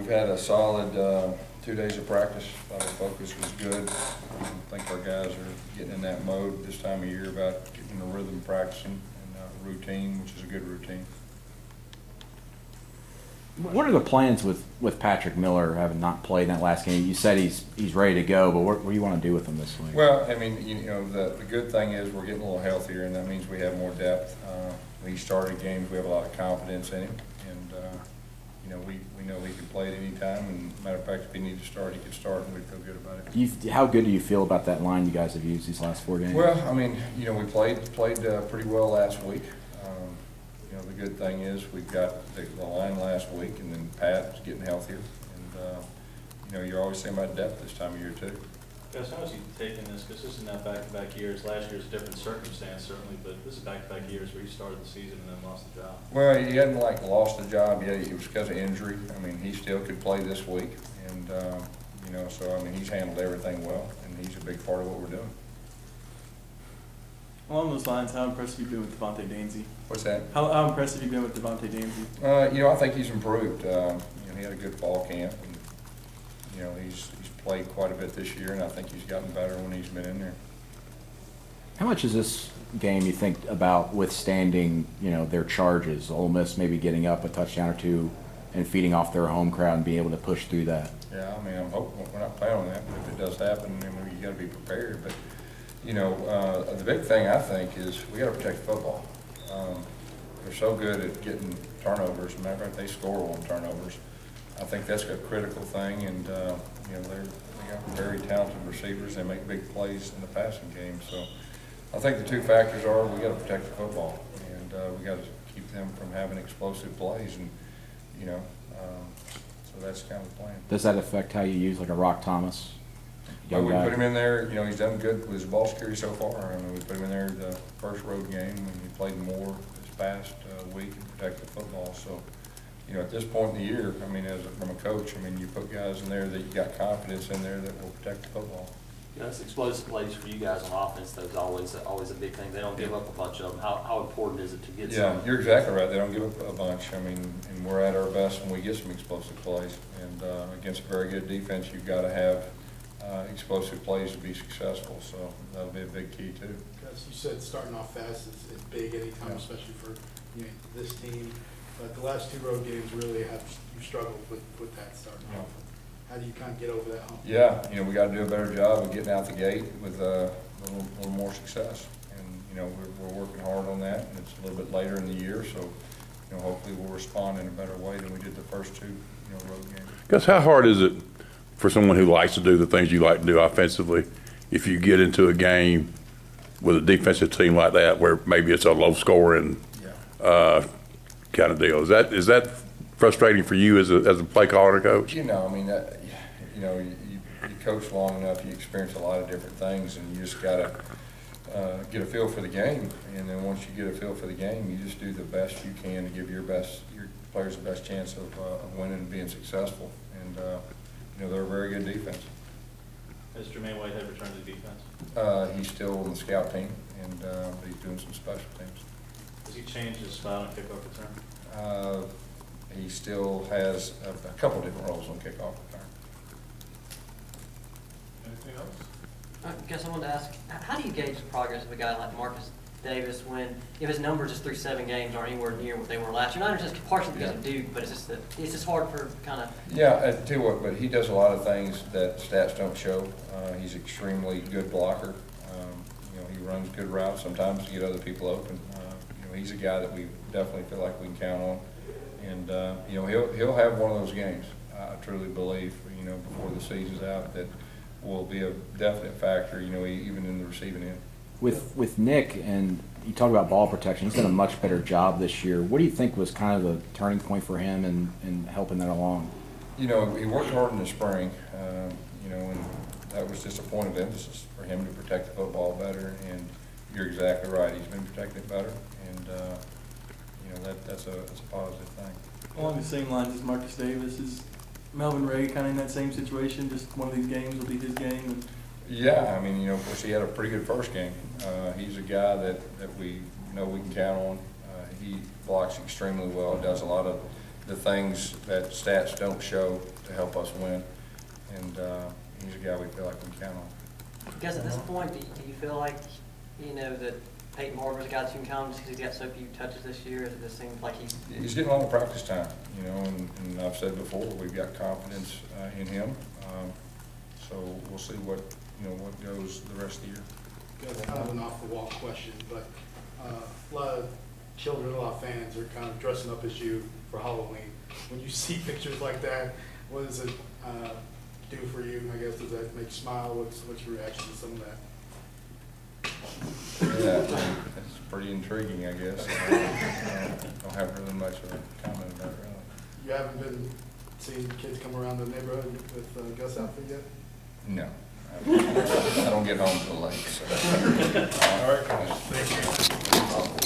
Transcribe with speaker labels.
Speaker 1: had a solid 2 days of practice. The focus was good. I think our guys are getting in that mode this time of year about getting the rhythm practicing and routine, which is a good routine.
Speaker 2: What are the plans with Patrick Miller having not played in that last game? You said he's ready to go, but what do you want to do with him this week?
Speaker 1: Well, I mean, the good thing is we're getting a little healthier, and that means we have more depth. When he started games, we have a lot of confidence in him, and we know he can play at any time. And matter of fact, if he needs to start, he can start, and we feel good about it.
Speaker 2: How good do you feel about that line you guys have used these last 4 games?
Speaker 1: Well, I mean, we played pretty well last week. The good thing is we've got the line last week, and then Pat's getting healthier. And, you're always saying about depth this time of year, too.
Speaker 3: Gus, how is he taking this? Because this is now back-to-back years. Last year's a different circumstance, certainly, but this is back-to-back years where he started the season and then lost the job.
Speaker 1: Well, he hadn't, lost the job yet. It was because of injury. I mean, he still could play this week. And, so, I mean, he's handled everything well, and he's a big part of what we're doing.
Speaker 4: Along those lines, how impressive have you been with Devontae Danzy?
Speaker 1: What's that?
Speaker 4: How impressive have you been with Devontae Danzy?
Speaker 1: I think he's improved. He had a good fall camp, and he's played quite a bit this year, and I think he's gotten better when he's been in there.
Speaker 2: How much is this game you think about withstanding their charges? Ole Miss maybe getting up a touchdown or two and feeding off their home crowd and being able to push through that?
Speaker 1: Yeah, I mean, I'm hoping we're not planning on that, but if it does happen, you got to be prepared. But the big thing I think is we got to protect football. They're so good at getting turnovers. As a matter of fact, they score on turnovers. I think that's a critical thing, and they got very talented receivers. They make big plays in the passing game. So I think the two factors are we got to protect the football, and we got to keep them from having explosive plays, and so that's kind of the plan.
Speaker 2: Does that affect how you use like a Rock Thomas?
Speaker 1: Well, we put him in there. He's done good with his ball security so far. I mean, we put him in there the first road game, and he played more this past week and protected the football. So, at this point in the year, I mean, from a coach, I mean, you put guys in there that you got confidence in there that will protect the football.
Speaker 5: That's explosive plays for you guys on offense. That's always a big thing. They don't give up a bunch of them. How important is it to get some?
Speaker 1: Yeah, you're exactly right. They don't give up a bunch. I mean, and we're at our best when we get some explosive plays. And against a very good defense, you've got to have explosive plays to be successful, so that'll be a big key too.
Speaker 6: Gus, you said starting off fast is big anytime, especially for this team. But the last 2 road games really you struggled with that starting off. How do you kind of get over that hump?
Speaker 1: Yeah, we got to do a better job of getting out the gate with a little more success, and we're working hard on that. And it's a little bit later in the year, so hopefully we'll respond in a better way than we did the first 2 road games.
Speaker 7: Gus, how hard is it for someone who likes to do the things you like to do offensively, if you get into a game with a defensive team like that, where maybe it's a low scoring kind of deal? Is that frustrating for you as a play caller and coach?
Speaker 1: I mean, you coach long enough, you experience a lot of different things, and you just got to get a feel for the game. And then once you get a feel for the game, you just do the best you can to give your players the best chance of winning and being successful. And they're a very good defense.
Speaker 3: Has Jermaine Whitehead returned to defense?
Speaker 1: He's still on the scout team, and he's doing some special teams.
Speaker 3: Has he changed his style on kickoff return?
Speaker 1: He still has a couple different roles on kickoff return.
Speaker 3: Anything else?
Speaker 8: I guess I wanted to ask, how do you gauge the progress of a guy like Marcus Davis when his numbers just through 7 games aren't anywhere near what they were last year? Not just partially because of Duke, but it's just hard for kind of.
Speaker 1: Yeah, I tell you what, but he does a lot of things that stats don't show. He's extremely good blocker. He runs good routes sometimes to get other people open. He's a guy that we definitely feel like we can count on, and he'll have one of those games. I truly believe, before the season's out, that will be a definite factor. Even in the receiving end.
Speaker 2: With Nick, and you talk about ball protection, he's done a much better job this year. What do you think was kind of the turning point for him in helping that along?
Speaker 1: He worked hard in the spring, and that was just a point of emphasis for him to protect the football better. And you're exactly right; he's been protecting it better, and that's a positive thing.
Speaker 4: Along the same lines as Marcus Davis, is Melvin Ray kind of in that same situation? Just one of these games will be his game. And
Speaker 1: yeah, I mean, of course, he had a pretty good first game. He's a guy that we know we can count on. He blocks extremely well. Does a lot of the things that stats don't show to help us win. And he's a guy we feel like we can count on.
Speaker 8: I guess at this point, do you feel like, you know, that Peyton Barber's got you in count just because he's got so few touches this year? It just seems like
Speaker 1: He's getting a lot of practice time, you know, and I've said before, we've got confidence in him. So we'll see what goes the rest of the year.
Speaker 6: Got kind of an off-the-wall question, but a lot of children, a lot of fans are kind of dressing up as you for Halloween. When you see pictures like that, what does it do for you? I guess, does that make you smile? What's your reaction to some of that?
Speaker 1: Yeah, it's pretty intriguing, I guess. I don't have really much of a comment about it, really.
Speaker 6: You haven't been seeing kids come around the neighborhood with Gus outfit yet?
Speaker 1: No. I don't get home till late, so.
Speaker 6: All right, thank you.